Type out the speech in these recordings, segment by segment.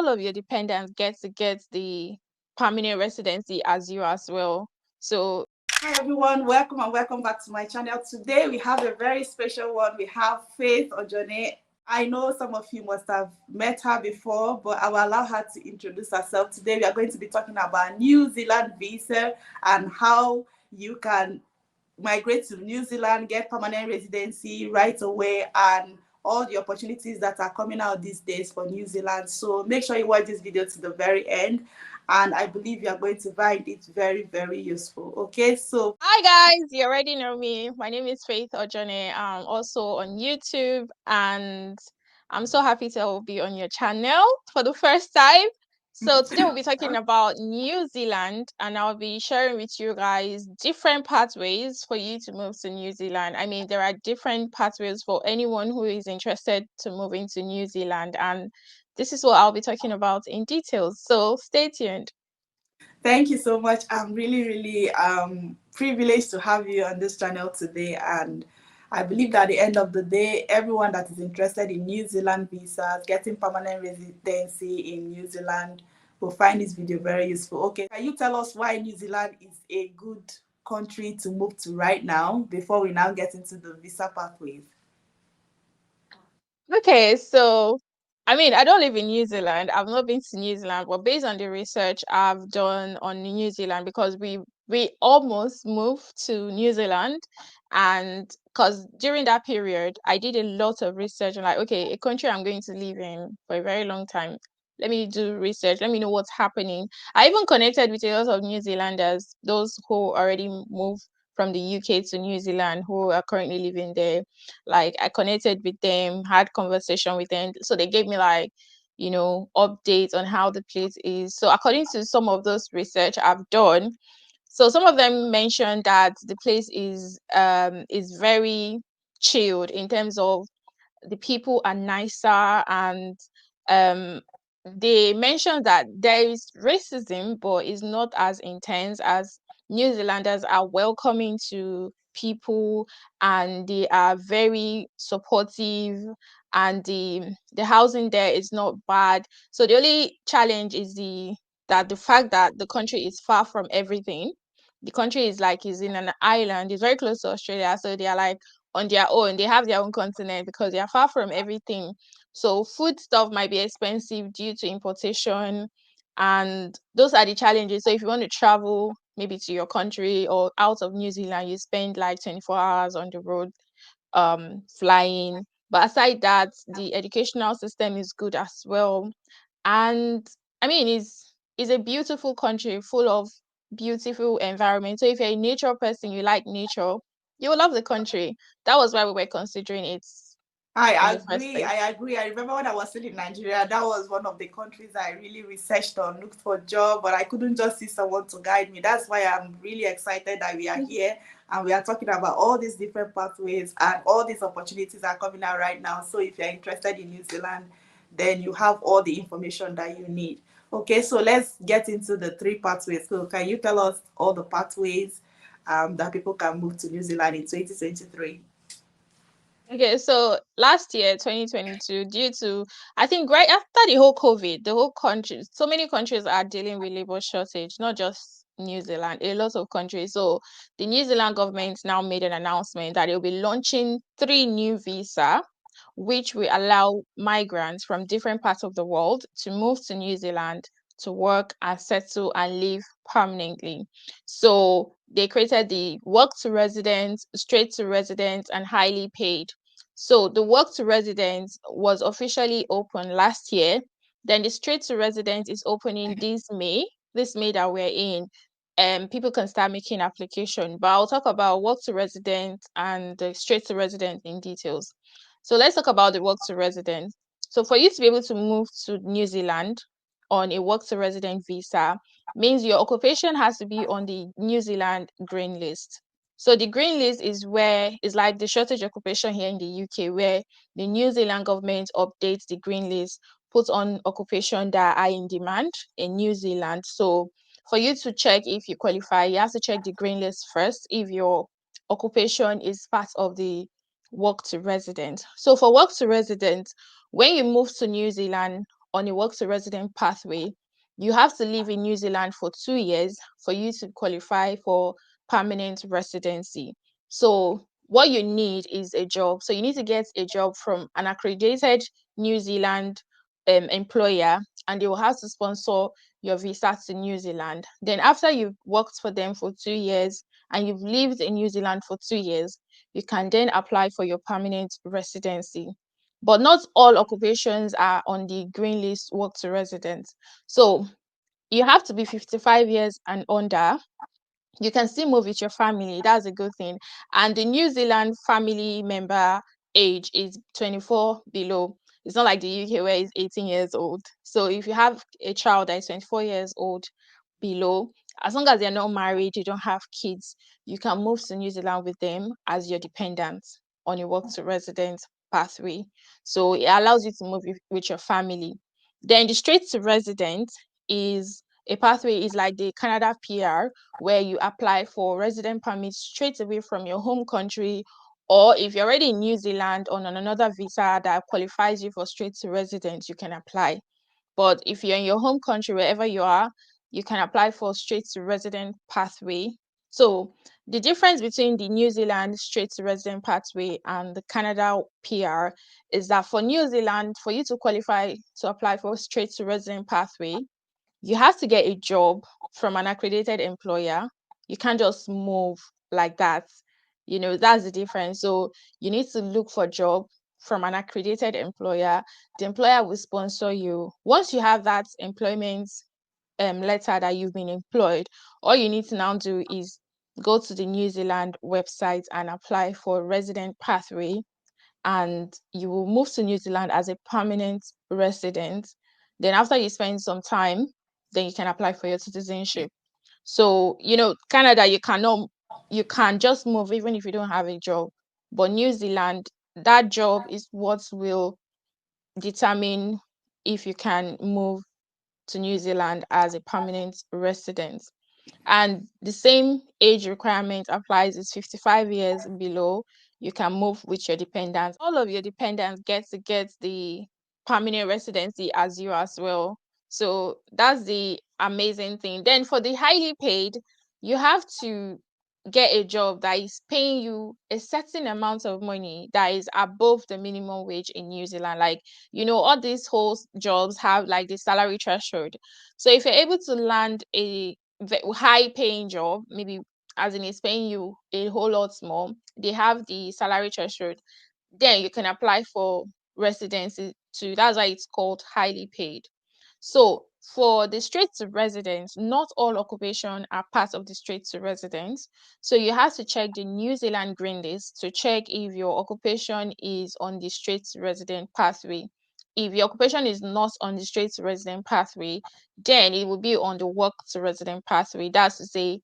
all of your dependents get the permanent residency as you as well. So hi everyone, welcome and welcome back to my channel. Today we have a very special one. We have Faith Ojone. I know some of you must have met her before, but I will allow her to introduce herself. Today we are going to be talking about New Zealand visa and how you can migrate to New Zealand, get permanent residency right away, and all the opportunities that are coming out these days for New Zealand. So make sure you watch this video to the very end, and I believe you are going to find it very, very useful. Okay, so hi guys, you already know me. My name is Faith Ojone. I'm also on YouTube, and I'm so happy to be on your channel for the first time. So today we'll be talking about New Zealand, and I'll be sharing with you guys different pathways for you to move to New Zealand. I mean, there are different pathways for anyone who is interested to move into New Zealand, and this is what I'll be talking about in details. So stay tuned. thank you so much. I'm really, really privileged to have you on this channel today. And I believe that at the end of the day, everyone that is interested in New Zealand visas, getting permanent residency in New Zealand, will find this video very useful. Okay, can you tell us why New Zealand is a good country to move to right now before we now get into the visa pathways? Okay, so I mean, I don't live in New Zealand. I've not been to New Zealand, but based on the research I've done on New Zealand, because we almost moved to New Zealand, and because during that period I did a lot of research and like, okay, a country I'm going to live in for a very long time. Let me do research. Let me know what's happening. I even connected with a lot of New Zealanders, those who already moved from the UK to New Zealand, who are currently living there. Like I connected with them, had conversation with them, so they gave me like, updates on how the place is. So according to some of those research I've done, so some of them mentioned that the place is very chilled in terms of the people are nicer, and um they mentioned that there is racism, but it's not as intense, as New Zealanders are welcoming to people, and they are very supportive, and the housing there is not bad. So the only challenge is the fact that the country is far from everything. The country is in an island, it's very close to Australia, so they are like on their own. They have their own continent because they are far from everything. So food stuff might be expensive due to importation, and those are the challenges. So if you want to travel maybe to your country or out of New Zealand, you spend like 24 hours on the road flying. But aside that, the educational system is good as well. And I mean, it's a beautiful country full of beautiful environment. So if you're a nature person, you like nature, you will love the country. That was why we were considering it in I the first agree. place. I agree. I remember when I was still in Nigeria, that was one of the countries I really researched on, looked for a job, but I couldn't just see someone to guide me. That's why I'm really excited that we are here and we are talking about all these different pathways and all these opportunities are coming out right now. So if you're interested in New Zealand, then you have all the information that you need. Okay, so let's get into the three pathways. So can you tell us all the pathways that people can move to New Zealand in 2023? Okay, so last year, 2022, due to, I think right after the whole COVID, the whole country, so many countries are dealing with labor shortage, not just New Zealand, a lot of countries. So the New Zealand government now made an announcement that they'll be launching three new visa, which will allow migrants from different parts of the world to move to New Zealand to work and settle and live permanently. So they created the work to residence, straight to residence, and highly paid. So the work to residence was officially open last year. Then the straight to residence is opening this May that we're in. And people can start making application. But I'll talk about work to residence and the straight to residence in details. So let's talk about the work to residence. So for you to be able to move to New Zealand on a work to resident visa means your occupation has to be on the New Zealand green list. So the green list is like the shortage occupation here in the UK, where the New Zealand government updates the green list, puts on occupation that are in demand in New Zealand. So for you to check if you qualify, you have to check the green list first if your occupation is part of the work to resident. So for work to resident, when you move to New Zealand on a work to resident pathway, you have to live in New Zealand for 2 years for you to qualify for permanent residency. So what you need is a job. So you need to get a job from an accredited New Zealand employer, and they will have to sponsor your visa to New Zealand. Then after you've worked for them for 2 years and you've lived in New Zealand for 2 years, you can then apply for your permanent residency. But not all occupations are on the green list work to resident. So you have to be 55 years and under. You can still move with your family. That's a good thing. And the New Zealand family member age is 24 below. It's not like the UK where it's 18 years old. So if you have a child that is 24 years old below, as long as they're not married, you don't have kids, you can move to New Zealand with them as your dependent on your work to resident pathway. So it allows you to move with your family. Then the straight to resident is a pathway, is like the Canada PR, where you apply for resident permit straight away from your home country, or if you're already in New Zealand on another visa that qualifies you for straight to resident, you can apply. But if you're in your home country, wherever you are, you can apply for straight to resident pathway. So the difference between the New Zealand straight to resident pathway and the Canada PR is that for New Zealand, for you to qualify to apply for straight to resident pathway, you have to get a job from an accredited employer. You can't just move like that. That's the difference. So you need to look for a job from an accredited employer. The employer will sponsor you. Once you have that employment letter that you've been employed, all you need to now do is go to the New Zealand website and apply for resident pathway, and you will move to New Zealand as a permanent resident. Then after you spend some time, then you can apply for your citizenship. So, Canada, you can just move even if you don't have a job. But New Zealand, that job is what will determine if you can move to New Zealand as a permanent resident. And the same age requirement applies, is 55 years below. You can move with your dependents. All of your dependents get the permanent residency as you as well. So that's the amazing thing. Then for the highly paid, you have to get a job that is paying you a certain amount of money that is above the minimum wage in New Zealand. Like, all these whole jobs have like the salary threshold. So if you're able to land a high paying job, maybe as in it's paying you a whole lot more, they have the salary threshold, then you can apply for residency too. That's why it's called highly paid. So for the straight to residence, not all occupation are part of the straight to residence. So you have to check the New Zealand green list to check if your occupation is on the straight to resident pathway. If your occupation is not on the straight to resident pathway, then it will be on the work to resident pathway. That's to say,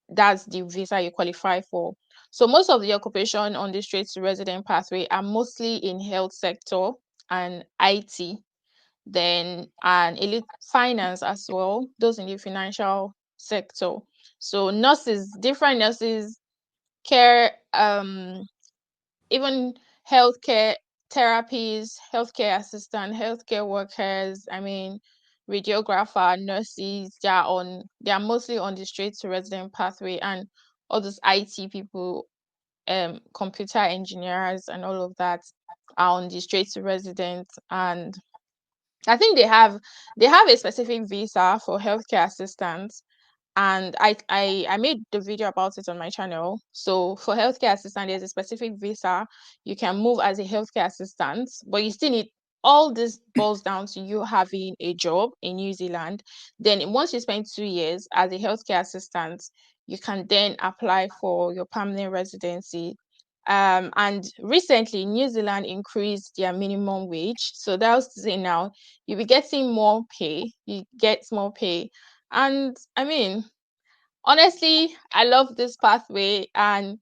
that's the visa you qualify for. So most of the occupation on the straight to resident pathway are mostly in health sector and IT, then and elite finance as well, those in the financial sector. So nurses, different nurses, care, even healthcare therapies, healthcare assistant, healthcare workers, radiographer, nurses, they are mostly on the straight to resident pathway, and all those IT people, computer engineers and all of that are on the straight to resident. And I think they have a specific visa for healthcare assistants, and I made the video about it on my channel. So for healthcare assistant, there's a specific visa. You can move as a healthcare assistant, but you still need, all this boils down to you having a job in New Zealand. Then once you spend 2 years as a healthcare assistant, you can then apply for your permanent residency. And recently New Zealand increased their minimum wage. So that was to say, now you'll be getting more pay. You get more pay. And honestly, I love this pathway, and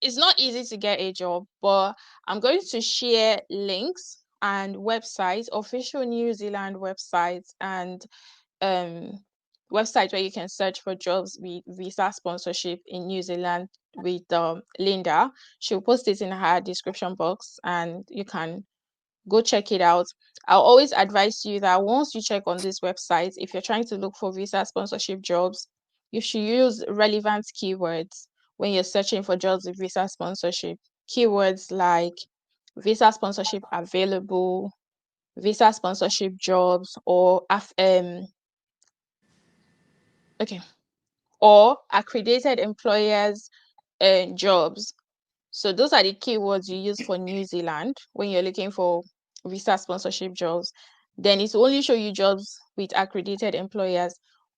it's not easy to get a job, but I'm going to share links and websites, official New Zealand websites, and um website where you can search for jobs with visa sponsorship in New Zealand with Lynda. She'll post it in her description box, and you can go check it out. I'll always advise you that once you check on this website, if you're trying to look for visa sponsorship jobs, you should use relevant keywords when you're searching for jobs with visa sponsorship. Keywords like visa sponsorship available, visa sponsorship jobs, or okay, or accredited employers jobs. So those are the keywords you use for New Zealand when you're looking for visa sponsorship jobs. Then it will only show you jobs with accredited employers.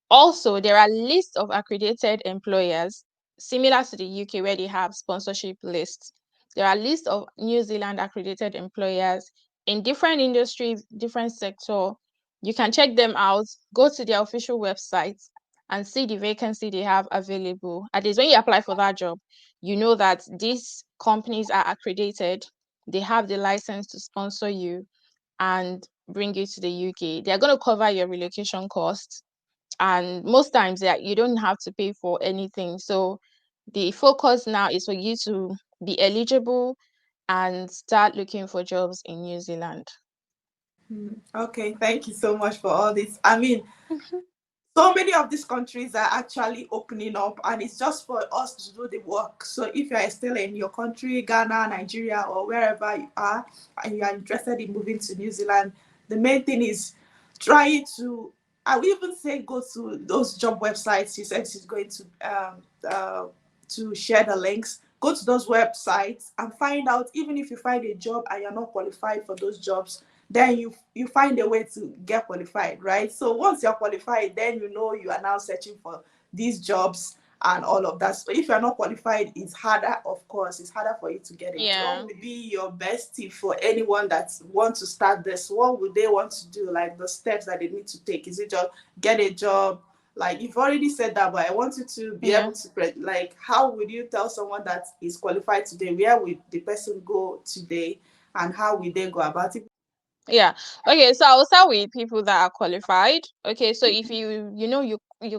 Also, there are lists of accredited employers similar to the UK where they have sponsorship lists. There are lists of New Zealand accredited employers in different industries, different sector. You can check them out, go to their official website and see the vacancy they have available. At least when you apply for that job, you know that these companies are accredited, they have the license to sponsor you and bring you to the UK. They're going to cover your relocation costs, and most times you don't have to pay for anything. So the focus now is for you to be eligible and start looking for jobs in New Zealand. Okay, thank you so much for all this. I mean, so many of these countries are actually opening up, and it's just for us to do the work. So if you are still in your country, Ghana, Nigeria, or wherever you are, and you are interested in moving to New Zealand, the main thing is trying to, I would even say, go to those job websites. She said she's going to share the links. Go to those websites and find out, even if you find a job and you're not qualified for those jobs, then you find a way to get qualified, right? So once you're qualified, then you know you are now searching for these jobs and all of that. So if you're not qualified, it's harder, of course, it's harder for you to get it. So what Yeah. would be your best tip for anyone that wants to start this? What would they want to do? Like the steps that they need to take? Is it just get a job? Like you've already said that, but I want you to be Yeah. able to like, how would you tell someone that is qualified today? Where would the person go today, and how will they go about it? Yeah. Okay, so I'll start with people that are qualified. Okay, so if you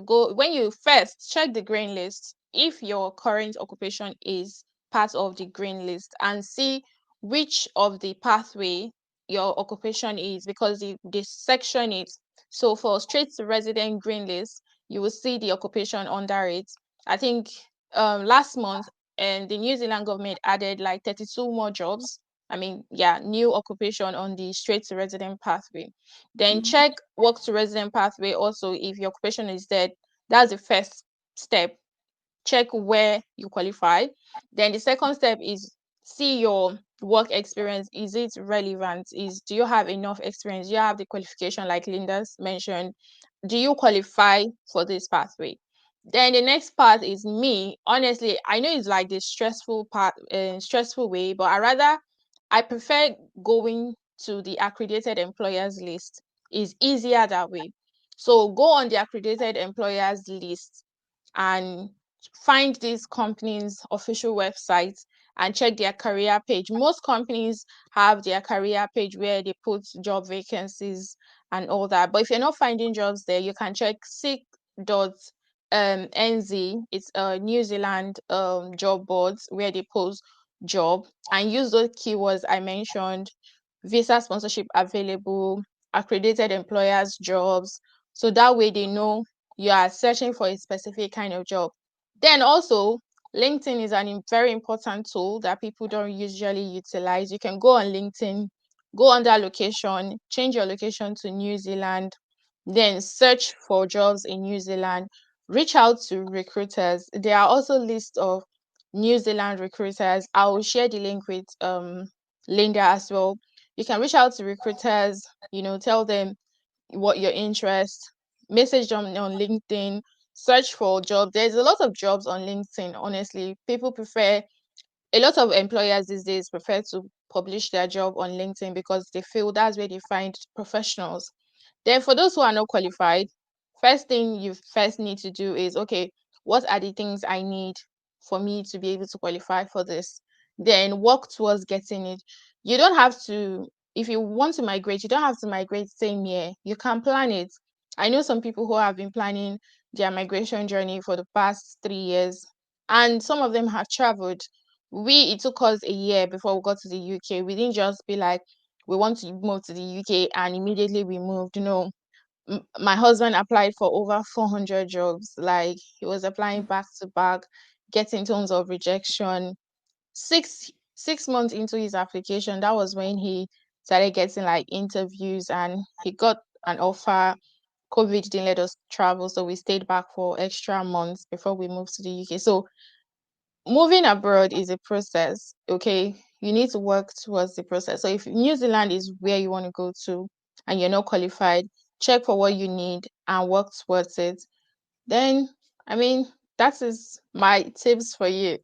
go when you first check the green list, if your current occupation is part of the green list, and see which of the pathway your occupation is, because the section is, so for straight to resident green list, you will see the occupation under it. I think last month, and the New Zealand government added like 32 more jobs. I mean, yeah, new occupation on the straight to resident pathway. Then check work to resident pathway also. If your occupation is dead, that's the first step. Check where you qualify. Then the second step is see your work experience. Is it relevant? Do you have enough experience? Do you have the qualification like Lynda's mentioned? Do you qualify for this pathway? Then the next part is me. Honestly, I know it's like the stressful part, stressful way, but I prefer going to the accredited employers list. Is easier that way. So go on the accredited employers list and find these companies' official websites and check their career page. Most companies have their career page where they put job vacancies and all that. But if you're not finding jobs there, you can check seek.nz. It's a New Zealand job boards where they post job, and use those keywords I mentioned: visa sponsorship available, accredited employers jobs. So that way they know you are searching for a specific kind of job. Then also, LinkedIn is very important tool that people don't usually utilize. You can go on LinkedIn, go under location, change your location to New Zealand, then search for jobs in New Zealand, reach out to recruiters. There are also lists of New Zealand recruiters. I will share the link with Lynda as well. You can reach out to recruiters, tell them what your interest, message them on LinkedIn, search for jobs. There's a lot of jobs on LinkedIn, honestly. A lot of employers these days prefer to publish their job on LinkedIn because they feel that's where they find professionals. Then for those who are not qualified, first thing you first need to do is, okay, what are the things I need for me to be able to qualify for this? Then work towards getting it. You don't have to, if you want to migrate, you don't have to migrate same year. You can plan it. I know some people who have been planning their migration journey for the past 3 years, and some of them have traveled. It took us a year before we got to the UK. We didn't just be like, we want to move to the UK, and immediately we moved. My husband applied for over 400 jobs. Like, he was applying back to back, getting tons of rejection. Six months into his application, that was when he started getting like interviews, and he got an offer. COVID didn't let us travel, so we stayed back for extra months before we moved to the UK. So moving abroad is a process. Okay, you need to work towards the process. So if New Zealand is where you want to go to and you're not qualified, check for what you need and work towards it. Then, I mean, that is my tips for you.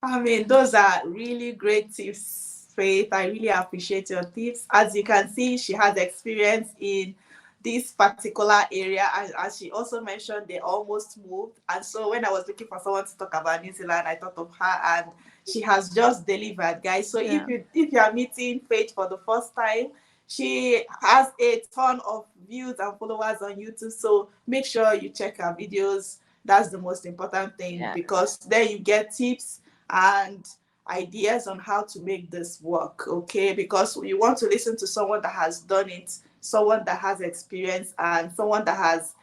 I mean, those are really great tips, Faith. I really appreciate your tips. As you can see, she has experience in this particular area. As she also mentioned, they almost moved. And so when I was looking for someone to talk about New Zealand, I thought of her, and she has just delivered, guys. So Yeah. if you are meeting Faith for the first time, she has a ton of views and followers on YouTube. So make sure you check her videos. That's the most important thing, Yeah. because then you get tips and ideas on how to make this work, okay? Because you want to listen to someone that has done it, someone that has experience, and someone that has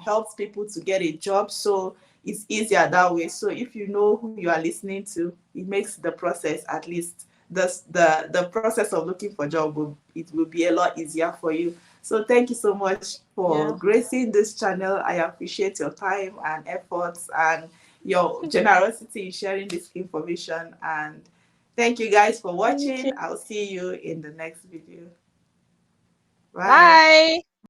helped people to get a job. So it's easier that way. So if you know who you are listening to, it makes the process, at least the process of looking for a job, it will be a lot easier for you. So thank you so much for Yeah. gracing this channel. I appreciate your time and efforts and your generosity in sharing this information. And thank you guys for Thank watching. you. I'll see you in the next video. Bye. Bye.